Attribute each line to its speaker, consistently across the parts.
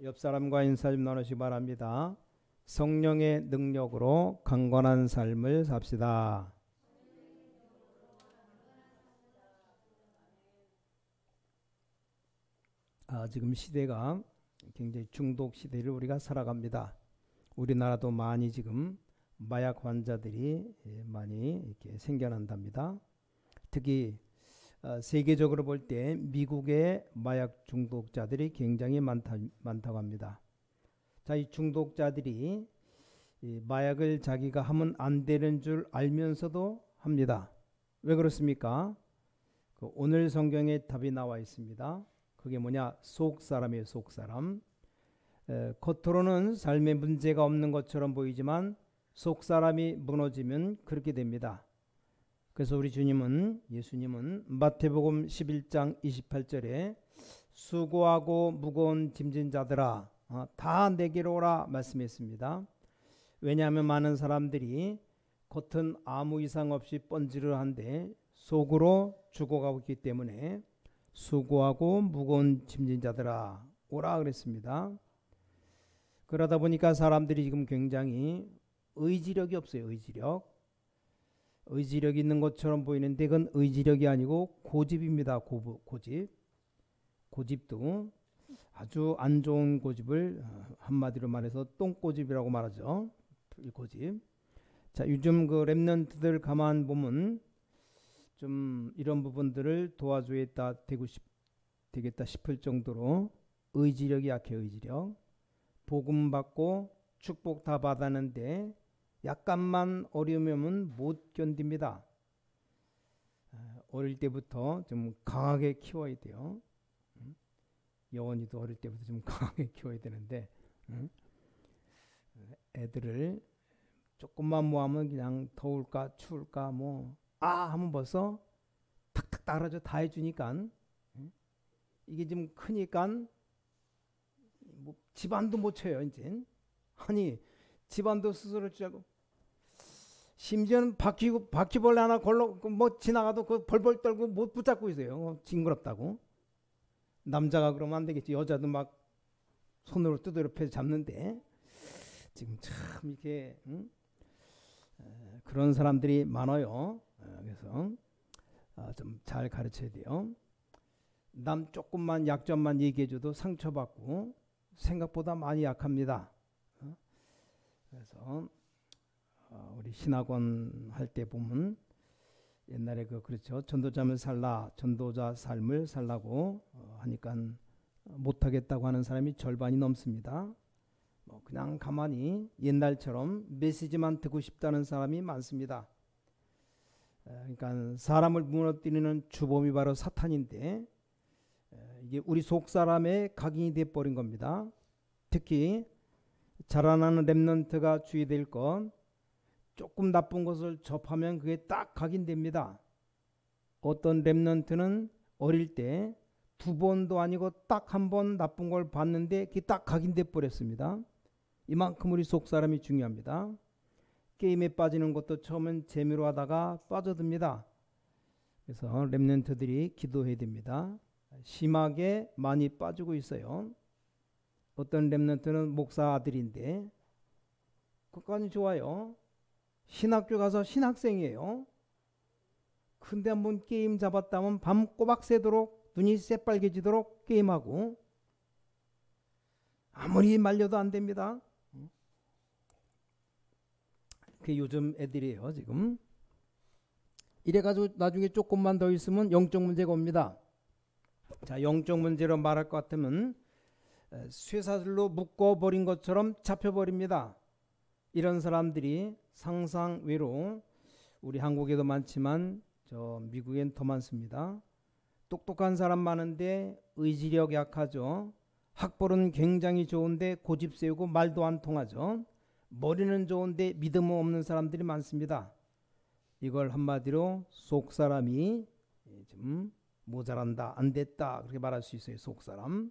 Speaker 1: 옆 사람과 인사 좀 나누시기 바랍니다. 성령의 능력으로 강건한 삶을 삽시다. 지금 시대가 굉장히 중독 시대를 우리가 살아갑니다. 우리나라도 많이 지금 마약 환자들이 많이 이렇게 생겨난답니다. 특히 세계적으로 볼 때 미국의 마약 중독자들이 굉장히 많다고 합니다. 자, 이 중독자들이 이 마약을 자기가 하면 안 되는 줄 알면서도 합니다. 왜 그렇습니까? 오늘 성경에 답이 나와 있습니다. 그게 뭐냐? 속사람이에요. 속사람. 겉으로는 삶에 문제가 없는 것처럼 보이지만 속사람이 무너지면 그렇게 됩니다. 그래서 우리 예수님은 마태복음 11장 28절에 수고하고 무거운 짐진 자들아 다 내게로 오라 말씀했습니다. 왜냐하면 많은 사람들이 겉은 아무 이상 없이 번지르한데 속으로 죽어가고 있기 때문에 수고하고 무거운 짐진 자들아 오라 그랬습니다. 그러다 보니까 사람들이 지금 굉장히 의지력이 없어요. 의지력 있는 것처럼 보이는데 그건 의지력이 아니고 고집입니다. 고집도 아주 안 좋은 고집을 한마디로 말해서 똥고집이라고 말하죠. 이 고집. 자, 요즘 그 랩런트들 가만 보면 좀 이런 부분들을 도와줘야 되겠다 싶을 정도로 의지력이 약해요. 의지력. 복음 받고 축복 다 받았는데 약간만 어려움이 오면 못 견딥니다. 어릴 때부터 좀 강하게 키워야 돼요. 여원이도 어릴 때부터 좀 강하게 키워야 되는데 애들을 조금만 뭐 하면 그냥 더울까 추울까 하면 벌써 탁탁 따라줘 다 해주니까 이게 좀 크니까 뭐 집안도 못 쳐요. 이제 아니 집안도 스스로 쥐고 심지어는 바퀴벌레 하나 지나가도 그 벌벌 떨고 못 붙잡고 있어요. 징그럽다고. 남자가 그러면 안 되겠지. 여자도 막 손으로 두드려 패서 잡는데 지금 참 이렇게 그런 사람들이 많아요. 그래서 좀 잘 가르쳐야 돼요. 남 조금만 약점만 얘기해줘도 상처받고 생각보다 많이 약합니다. 그래서 우리 신학원 할 때 보면 옛날에 그렇죠. 전도자 삶을 살라고 하니까 못하겠다고 하는 사람이 절반이 넘습니다. 그냥 가만히 옛날처럼 메시지만 듣고 싶다는 사람이 많습니다. 그러니까 사람을 무너뜨리는 주범이 바로 사탄인데 이게 우리 속 사람의 각인이 돼버린 겁니다. 특히 자라나는 랩런트가 주의될 건 조금 나쁜 것을 접하면 그게 딱 각인됩니다. 어떤 랩런트는 어릴 때 2번도 아니고 딱 한 번 나쁜 걸 봤는데 그게 딱 각인돼 버렸습니다. 이만큼 우리 속 사람이 중요합니다. 게임에 빠지는 것도 처음엔 재미로 하다가 빠져듭니다. 그래서 랩런트들이 기도해야 됩니다. 심하게 많이 빠지고 있어요. 어떤 랩런트는 목사 아들인데 그것까지 좋아요. 신학교 가서 신학생이에요. 근데 한번 게임 잡았다면 밤 꼬박 새도록 눈이 새빨개지도록 게임하고 아무리 말려도 안 됩니다. 그게 요즘 애들이에요. 지금 이래가지고 나중에 조금만 더 있으면 영적 문제가 옵니다. 자, 영적 문제로 말할 것 같으면 쇠사슬로 묶어버린 것처럼 잡혀버립니다. 이런 사람들이 상상외로 우리 한국에도 많지만 저 미국엔 더 많습니다. 똑똑한 사람 많은데 의지력 약하죠. 학벌은 굉장히 좋은데 고집 세우고 말도 안 통하죠. 머리는 좋은데 믿음 없는 사람들이 많습니다. 이걸 한마디로 속 사람이 좀 모자란다, 안 됐다 그렇게 말할 수 있어요. 속 사람.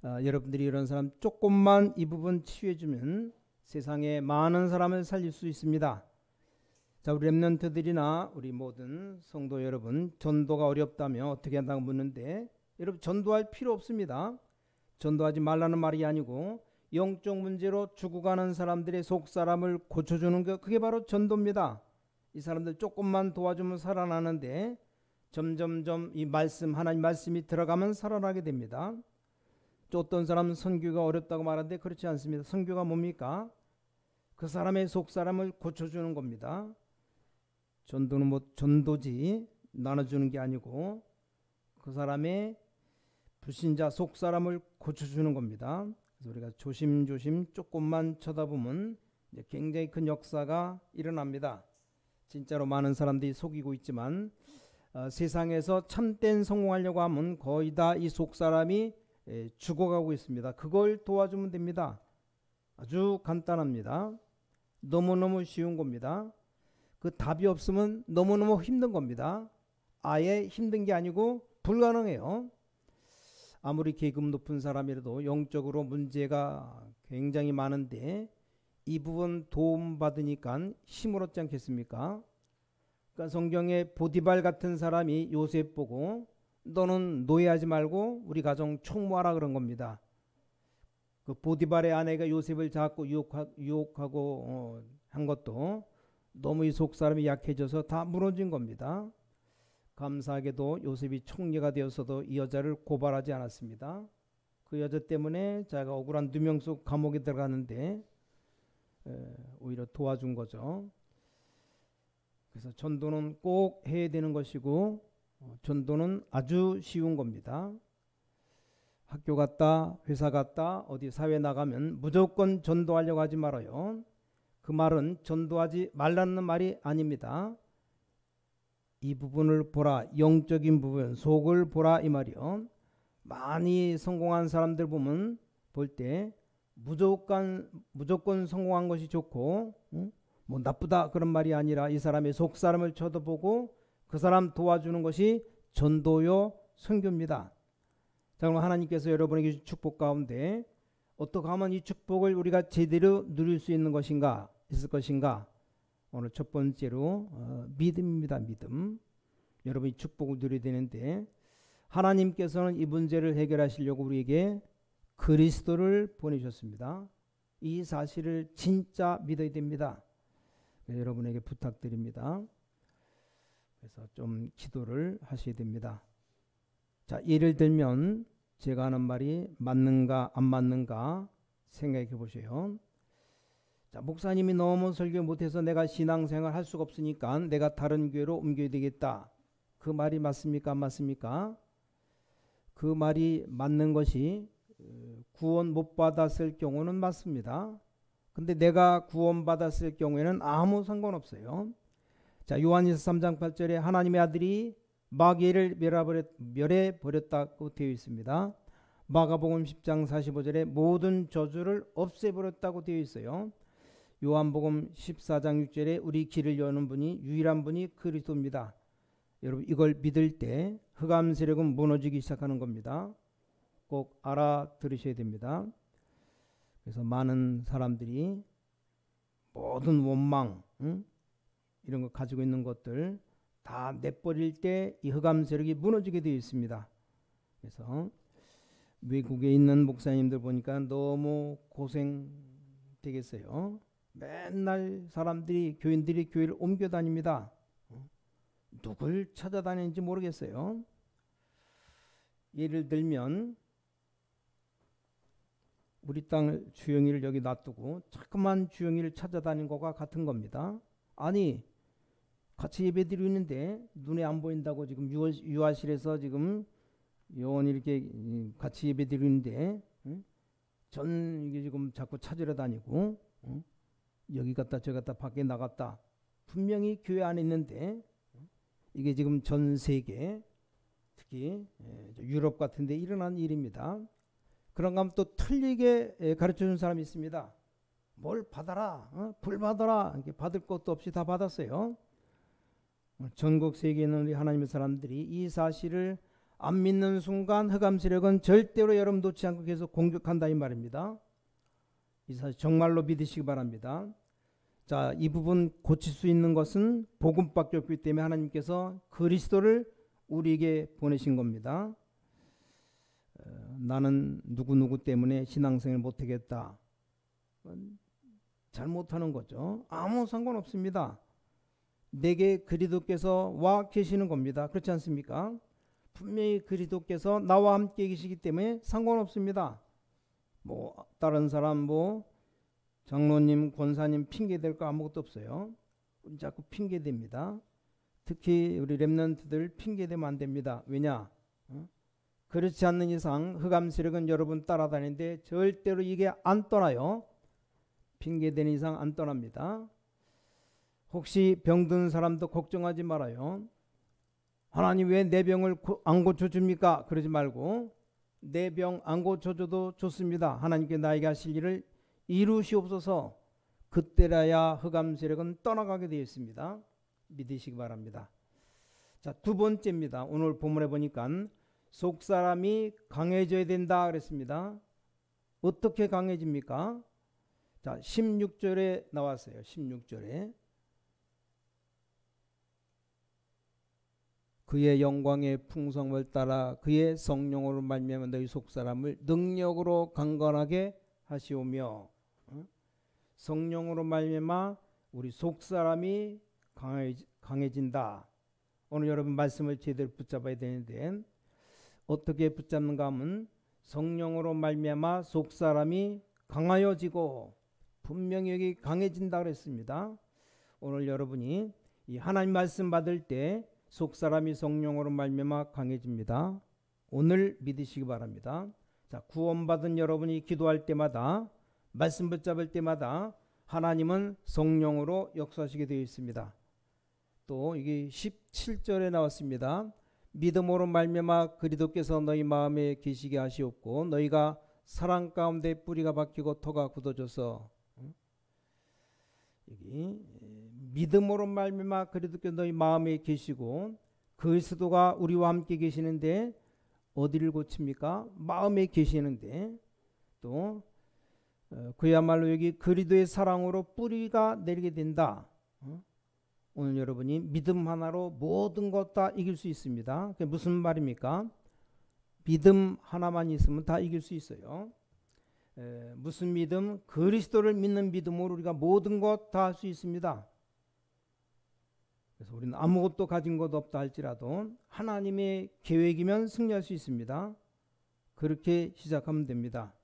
Speaker 1: 여러분들이 이런 사람 조금만 이 부분 치유해주면 세상에 많은 사람을 살릴 수 있습니다. 자, 우리 랩런트들이나 우리 모든 성도 여러분, 전도가 어렵다며 어떻게 한다고 묻는데 여러분 전도할 필요 없습니다. 전도하지 말라는 말이 아니고 영적 문제로 죽어가는 사람들의 속사람을 고쳐주는 것, 그게 바로 전도입니다. 이 사람들 조금만 도와주면 살아나는데 점점점 이 말씀, 하나님 말씀이 들어가면 살아나게 됩니다. 또 어떤 사람은 선교가 어렵다고 말하는데 그렇지 않습니다. 선교가 뭡니까? 그 사람의 속사람을 고쳐주는 겁니다. 전도는 뭐 전도지 나눠주는 게 아니고 그 사람의 불신자 속사람을 고쳐주는 겁니다. 그래서 우리가 조심조심 조금만 쳐다보면 이제 굉장히 큰 역사가 일어납니다. 진짜로 많은 사람들이 속이고 있지만 세상에서 참된 성공하려고 하면 거의 다 이 속사람이 죽어가고 있습니다. 그걸 도와주면 됩니다. 아주 간단합니다. 너무너무 쉬운 겁니다. 그 답이 없으면 너무너무 힘든 겁니다. 아예 힘든 게 아니고 불가능해요. 아무리 계급 높은 사람이라도 영적으로 문제가 굉장히 많은데 이 부분 도움받으니까 힘을 얻지 않겠습니까? 그러니까 성경에 보디발 같은 사람이 요셉 보고 너는 노예하지 말고 우리 가정 총무하라 그런 겁니다. 그 보디발의 아내가 요셉을 자꾸 유혹하고 한 것도 너무 이 속사람이 약해져서 다 무너진 겁니다. 감사하게도 요셉이 총리가 되었어도 이 여자를 고발하지 않았습니다. 그 여자 때문에 자기가 억울한 누명 속 감옥에 들어가는데 오히려 도와준 거죠. 그래서 전도는 꼭 해야 되는 것이고 전도는 아주 쉬운 겁니다. 학교 갔다 회사 갔다 어디 사회 나가면 무조건 전도하려고 하지 말아요. 그 말은 전도하지 말라는 말이 아닙니다. 이 부분을 보라, 영적인 부분, 속을 보라 이 말이요. 많이 성공한 사람들 보면 볼 때 무조건 성공한 것이 좋고 뭐 나쁘다 그런 말이 아니라 이 사람의 속 사람을 쳐다보고 그 사람 도와주는 것이 전도요 선교입니다. 자, 그럼 하나님께서 여러분에게 주신 축복 가운데 어떻게 하면 이 축복을 우리가 제대로 누릴 수 있는 것인가, 있을 것인가? 오늘 첫 번째로 믿음입니다. 믿음. 여러분이 축복을 누려야 되는데 하나님께서는 이 문제를 해결하시려고 우리에게 그리스도를 보내셨습니다. 이 사실을 진짜 믿어야 됩니다. 여러분에게 부탁드립니다. 그래서 좀 기도를 하셔야 됩니다. 자, 예를 들면 제가 하는 말이 맞는가 안 맞는가 생각해 보세요. 자, 목사님이 너무 설교 못해서 내가 신앙생활 할 수가 없으니까 내가 다른 교회로 옮겨야 되겠다. 그 말이 맞습니까? 안 맞습니까? 그 말이 맞는 것이 구원 못 받았을 경우는 맞습니다. 근데 내가 구원 받았을 경우에는 아무 상관없어요. 자, 요한일서 3장 8절에 하나님의 아들이 마귀를 멸해 버렸다고 되어 있습니다. 마가복음 10장 45절에 모든 저주를 없애버렸다고 되어 있어요. 요한복음 14장 6절에 우리 길을 여는 분이 유일한 분이 그리스도입니다. 여러분 이걸 믿을 때 흑암 세력은 무너지기 시작하는 겁니다. 꼭 알아들으셔야 됩니다. 그래서 많은 사람들이 모든 원망 이런 거 가지고 있는 것들 다 내버릴 때 이 흑암 세력이 무너지게 되어 있습니다. 그래서 외국에 있는 목사님들 보니까 너무 고생 되겠어요. 맨날 사람들이 교인들이 교회를 옮겨 다닙니다. 누굴 찾아다니는지 모르겠어요. 예를 들면 우리 땅 주영이를 여기 놔두고 자꾸만 주영이를 찾아다닌 것과 같은 겁니다. 아니 같이 예배드리고 있는데 눈에 안 보인다고 지금 유아실에서 지금 영원히 이렇게 같이 예배드리고 있는데 전 이게 지금 자꾸 찾으러 다니고 여기 갔다 저기 갔다 밖에 나갔다 분명히 교회 안에 있는데 이게 지금 전 세계 특히 유럽 같은 데 일어난 일입니다. 그런가 하면 또 틀리게 가르쳐주는 사람이 있습니다. 뭘 받아라, 불 받아라, 이렇게 받을 것도 없이 다 받았어요. 전국 세계에 있는 우리 하나님의 사람들이 이 사실을 안 믿는 순간 흑암 세력은 절대로 여러분 놓지 않고 계속 공격한다 이 말입니다. 이 사실 정말로 믿으시기 바랍니다. 자, 이 부분 고칠 수 있는 것은 복음밖에 없기 때문에 하나님께서 그리스도를 우리에게 보내신 겁니다. 나는 누구누구 때문에 신앙생활 못하겠다. 잘못하는 거죠. 아무 상관없습니다. 내게 그리스도께서 와 계시는 겁니다. 그렇지 않습니까? 분명히 그리스도께서 나와 함께 계시기 때문에 상관없습니다. 뭐 다른 사람 뭐 장로님, 권사님 핑계 댈 거 아무것도 없어요. 우리 자꾸 핑계 댑니다. 특히 우리 렘넌트들 핑계 대면 안 됩니다. 왜냐? 그렇지 않는 이상 흑암 세력은 여러분 따라다니는데 절대로 이게 안 떠나요. 핑계 대는 이상 안 떠납니다. 혹시 병든 사람도 걱정하지 말아요. 하나님 왜 내 병을 안 고쳐줍니까? 그러지 말고 내 병 안 고쳐줘도 좋습니다. 하나님께 나에게 하실 일을 이루시옵소서. 그때라야 흑암 세력은 떠나가게 되어 있습니다. 믿으시기 바랍니다. 자, 두 번째입니다. 오늘 본문에 보니까 속사람이 강해져야 된다 그랬습니다. 어떻게 강해집니까? 자, 16절에 나왔어요. 16절에 그의 영광의 풍성을 따라 그의 성령으로 말미암아 너희 속사람을 능력으로 강건하게 하시오며, 성령으로 말미암아 우리 속사람이 강해진다. 오늘 여러분 말씀을 제대로 붙잡아야 되는데 어떻게 붙잡는가 하면 성령으로 말미암아 속사람이 강하여지고, 분명히 여기 강해진다 그랬습니다. 오늘 여러분이 이 하나님 말씀 받을 때 속사람이 성령으로 말미암아 강해집니다. 오늘 믿으시기 바랍니다. 자, 구원받은 여러분이 기도할 때마다 말씀 붙잡을 때마다 하나님은 성령으로 역사하시게 되어 있습니다. 또 이게 17절에 나왔습니다. 믿음으로 말미암아 그리스도께서 너희 마음에 계시게 하시옵고 너희가 사랑 가운데 뿌리가 박히고 토가 굳어져서, 여기 믿음으로 말미암아 그리스도께서 너희 마음에 계시고, 그리스도가 우리와 함께 계시는데 어디를 고칩니까? 마음에 계시는데, 또 그야말로 여기 그리스도의 사랑으로 뿌리가 내리게 된다. 오늘 여러분이 믿음 하나로 모든 것 다 이길 수 있습니다. 그게 무슨 말입니까? 믿음 하나만 있으면 다 이길 수 있어요. 무슨 믿음? 그리스도를 믿는 믿음으로 우리가 모든 것 다 할 수 있습니다. 그래서 우리는 아무것도 가진 것 없다 할지라도 하나님의 계획이면 승리할 수 있습니다. 그렇게 시작하면 됩니다.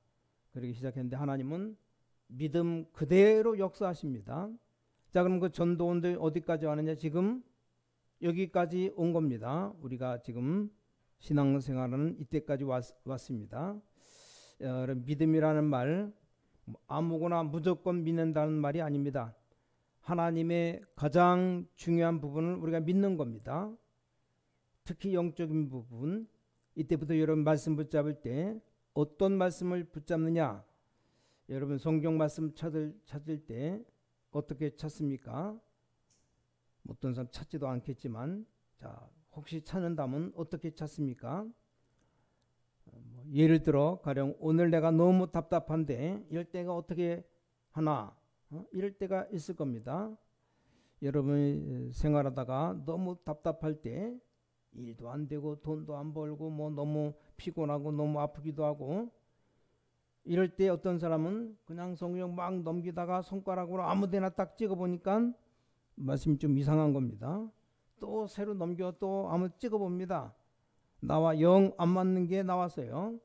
Speaker 1: 그렇게 시작했는데 하나님은 믿음 그대로 역사하십니다. 자, 그럼 그 전도원들 어디까지 왔느냐? 지금 여기까지 온 겁니다. 우리가 지금 신앙생활은 이때까지 왔습니다. 믿음이라는 말 아무거나 무조건 믿는다는 말이 아닙니다. 하나님의 가장 중요한 부분을 우리가 믿는 겁니다. 특히 영적인 부분. 이때부터 여러분 말씀 붙잡을 때 어떤 말씀을 붙잡느냐? 여러분 성경 말씀 찾을 때 어떻게 찾습니까? 어떤 사람 찾지도 않겠지만, 자, 혹시 찾는다면 어떻게 찾습니까? 예를 들어 가령 오늘 내가 너무 답답한데 이럴 때가 어떻게 하나? 이럴 때가 있을 겁니다. 여러분이 생활하다가 너무 답답할 때 일도 안 되고 돈도 안 벌고 뭐 너무 피곤하고 너무 아프기도 하고, 이럴 때 어떤 사람은 그냥 성경 막 넘기다가 손가락으로 아무데나 딱 찍어보니까 말씀이 좀 이상한 겁니다. 또 새로 넘겨 또 아무 찍어봅니다. 나와 영 안 맞는 게 나왔어요.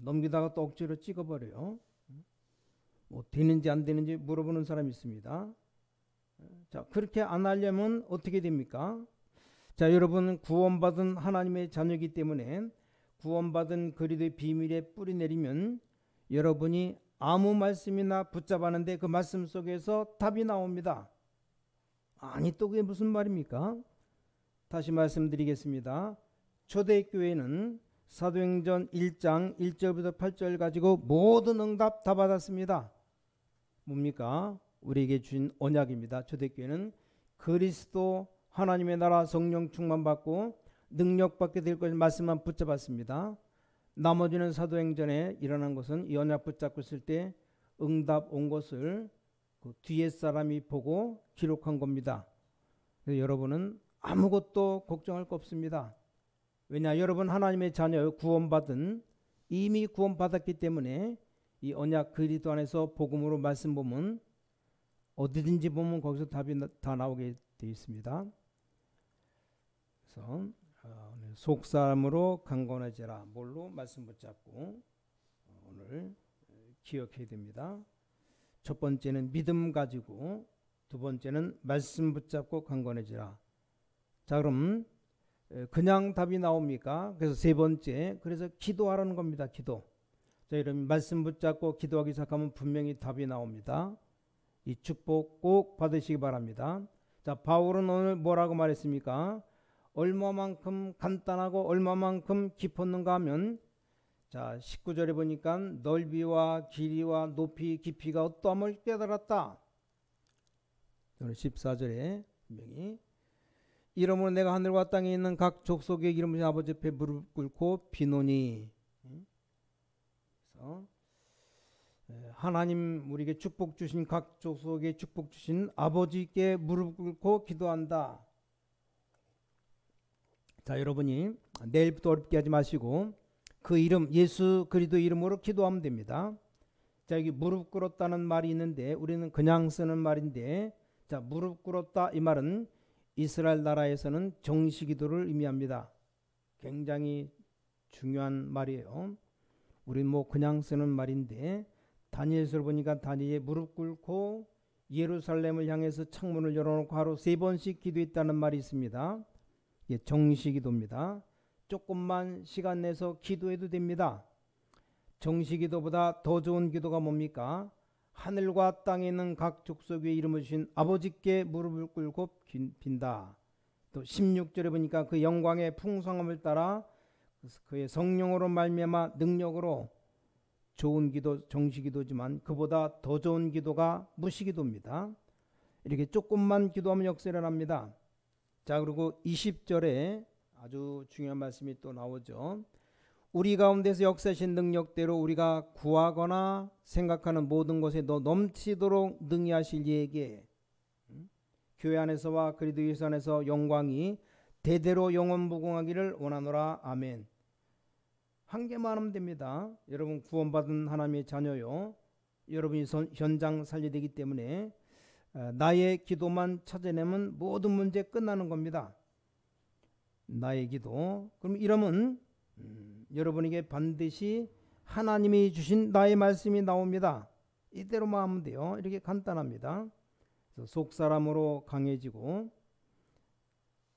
Speaker 1: 넘기다가 또 억지로 찍어버려요. 뭐 되는지 안 되는지 물어보는 사람이 있습니다. 자, 그렇게 안 하려면 어떻게 됩니까? 자, 여러분은 구원받은 하나님의 자녀이기 때문에 구원받은 그리스도의 비밀에 뿌리 내리면 여러분이 아무 말씀이나 붙잡았는데 그 말씀 속에서 답이 나옵니다. 아니, 또 그게 무슨 말입니까? 다시 말씀드리겠습니다. 초대교회는 사도행전 1장 1절부터 8절 가지고 모든 응답 다 받았습니다. 뭡니까? 우리에게 준 언약입니다. 초대교회는 그리스도 하나님의 나라 성령 충만받고 능력받게 될 것을 말씀만 붙잡았습니다. 나머지는 사도행전에 일어난 것은 이 언약 붙잡고 있을 때 응답 온 것을 그 뒤에 사람이 보고 기록한 겁니다. 그래서 여러분은 아무것도 걱정할 거 없습니다. 왜냐, 여러분 하나님의 자녀 구원받은 이미 구원받았기 때문에 이 언약 그리스도 안에서 복음으로 말씀 보면 어디든지 보면 거기서 답이 다 나오게 되어 있습니다. 그래서 오늘 속사람으로 강건해지라. 뭘로? 말씀 붙잡고 오늘 기억해야 됩니다. 첫 번째는 믿음 가지고, 두 번째는 말씀 붙잡고 강건해지라. 자, 그럼 그냥 답이 나옵니까? 그래서 세 번째, 그래서 기도하라는 겁니다. 기도. 자, 여러분 말씀 붙잡고 기도하기 시작하면 분명히 답이 나옵니다. 이 축복 꼭 받으시기 바랍니다. 자, 바울은 오늘 뭐라고 말했습니까? 얼마만큼 간단하고 얼마만큼 깊었는가 하면, 자 19절에 보니까 넓이와 길이와 높이 깊이가 어떠함을 깨달았다. 오늘 14절에 분명히 이러므로 내가 하늘과 땅에 있는 각 족속의 이름을 아버지 앞에 무릎 꿇고 비노니. 그래서 하나님 우리에게 축복 주신 각 족속에 축복 주신 아버지께 무릎 꿇고 기도한다. 자, 여러분이 내일부터 어렵게 하지 마시고 그 이름 예수 그리스도 이름으로 기도하면 됩니다. 자, 여기 무릎 꿇었다는 말이 있는데 우리는 그냥 쓰는 말인데, 자 무릎 꿇었다 이 말은 이스라엘 나라에서는 정식기도를 의미합니다. 굉장히 중요한 말이에요. 우리는 뭐 그냥 쓰는 말인데 다니엘서를 보니까 다니엘이 무릎 꿇고 예루살렘을 향해서 창문을 열어놓고 하루 3번씩 기도했다는 말이 있습니다. 이게 정식기도입니다. 조금만 시간 내서 기도해도 됩니다. 정식기도보다 더 좋은 기도가 뭡니까? 하늘과 땅에 있는 각 족속 위에 이름을 주신 아버지께 무릎을 꿇고 빈다. 또 16절에 보니까 그 영광의 풍성함을 따라 그의 성령으로 말미암아 능력으로, 좋은 기도 정식기도지만 그보다 더 좋은 기도가 무시기도입니다. 이렇게 조금만 기도하면 역사를 합니다. 자, 그리고 20절에 아주 중요한 말씀이 또 나오죠. 우리 가운데서 역사하신 능력대로 우리가 구하거나 생각하는 모든 것에 더 넘치도록 능히 하실 이에게 교회 안에서와 그리스도 예수 안에서 영광이 대대로 영원무궁하기를 원하노라. 아멘. 한 개만 하면 됩니다. 여러분 구원받은 하나님의 자녀요. 여러분이 현장 살려야 되기 때문에 나의 기도만 찾아내면 모든 문제 끝나는 겁니다. 나의 기도. 그럼 이러면 여러분에게 반드시 하나님이 주신 나의 말씀이 나옵니다. 이대로만 하면 돼요. 이렇게 간단합니다. 그래서 속사람으로 강해지고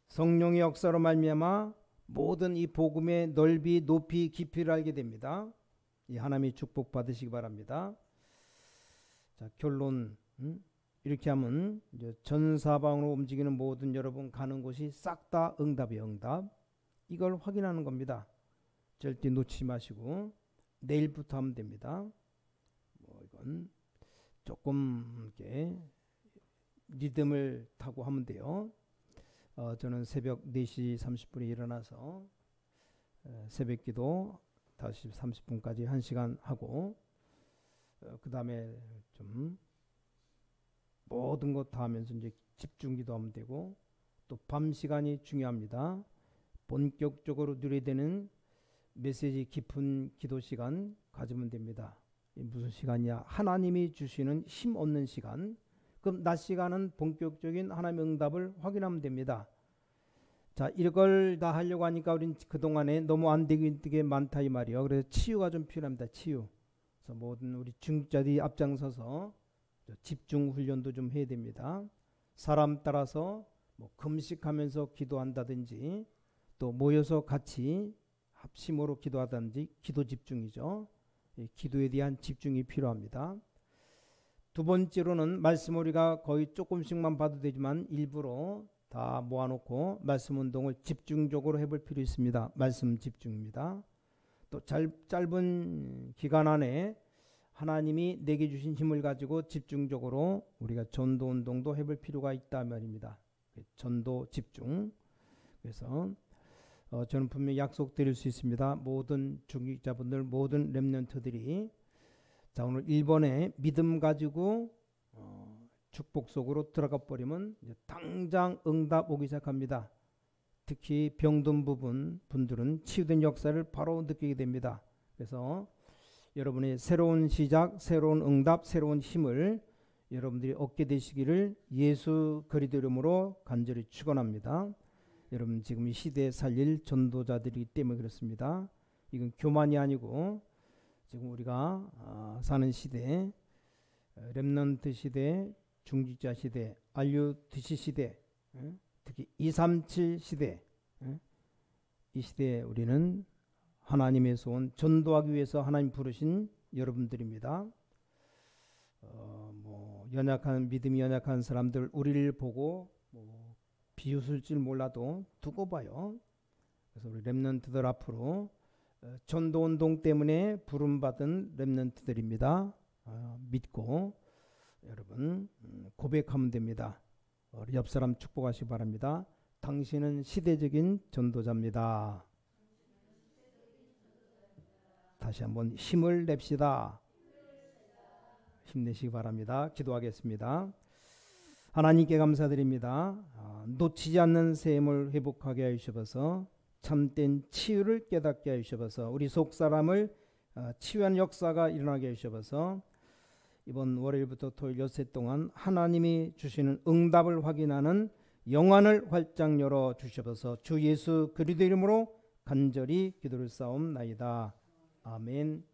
Speaker 1: 성령의 역사로 말미암아 모든 이 복음의 넓이, 높이, 깊이를 알게 됩니다. 이 하나님의 축복 받으시기 바랍니다. 자, 결론. 이렇게 하면 이제 전 사방으로 움직이는 모든 여러분 가는 곳이 싹 다 응답이에요. 응답. 이걸 확인하는 겁니다. 절대 놓치지 마시고 내일부터 하면 됩니다. 뭐 이건 조금 이렇게 리듬을 타고 하면 돼요. 저는 새벽 4시 30분에 일어나서 새벽기도 5시 30분까지 1시간 하고 그 다음에 좀 모든 것 다 하면서 이제 집중기도 하면 되고, 또 밤 시간이 중요합니다. 본격적으로 누려야 되는 메시지 깊은 기도 시간 가지면 됩니다. 무슨 시간이야? 하나님이 주시는 힘 얻는 시간. 그럼 낮 시간은 본격적인 하나님의 응답을 확인하면 됩니다. 자, 이걸 다 하려고 하니까 우린 그동안에 너무 안 되게 많다 이 말이에요. 그래서 치유가 좀 필요합니다. 치유. 그래서 모든 우리 중직자들이 앞장서서 집중 훈련도 좀 해야 됩니다. 사람 따라서 뭐 금식하면서 기도한다든지 또 모여서 같이 합심으로 기도하든지 기도 집중이죠. 기도에 대한 집중이 필요합니다. 두 번째로는 말씀 우리가 거의 조금씩만 봐도 되지만 일부러 다 모아놓고 말씀 운동을 집중적으로 해볼 필요 있습니다. 말씀 집중입니다. 또 짧은 기간 안에 하나님이 내게 주신 힘을 가지고 집중적으로 우리가 전도 운동도 해볼 필요가 있다 말입니다. 전도 집중. 그래서 저는 분명히 약속드릴 수 있습니다. 모든 중직자분들, 모든 렘넌트들이 자, 오늘 1번에 믿음 가지고 축복 속으로 들어가 버리면 이제 당장 응답 오기 시작합니다. 특히 병든 분들은 치유된 역사를 바로 느끼게 됩니다. 그래서 여러분의 새로운 시작, 새로운 응답, 새로운 힘을 여러분들이 얻게 되시기를 예수 그리스도 이름으로 간절히 축원합니다. 여러분 지금 이 시대에 살릴 전도자들이기 때문에 그렇습니다. 이건 교만이 아니고 지금 우리가 사는 시대, 렘넌트 시대, 중직자 시대, RUTC 시대, 특히 237 시대, 이 시대에 우리는 하나님에서 온 전도하기 위해서 하나님 부르신 여러분들입니다. 믿음이 연약한 사람들 우리를 보고 비웃을 줄 몰라도 두고 봐요. 그래서 우리 렘넌트들 앞으로 전도운동 때문에 부름받은 렘넌트들입니다. 믿고 여러분 고백하면 됩니다. 우리 옆 사람 축복하시기 바랍니다. 당신은 시대적인 전도자입니다. 다시 한번 힘을 냅시다. 힘내시기 바랍니다. 기도하겠습니다. 하나님께 감사드립니다. 놓치지 않는 셈을 회복하게 하여 주셔서 참된 치유를 깨닫게 하여 주셔서 우리 속사람을 치유한 역사가 일어나게 하여 주셔서 이번 월요일부터 토요일 엿새 동안 하나님이 주시는 응답을 확인하는 영안을 활짝 열어 주셔서 주 예수 그리스도 이름으로 간절히 기도를 쌓옵나이다. 아멘.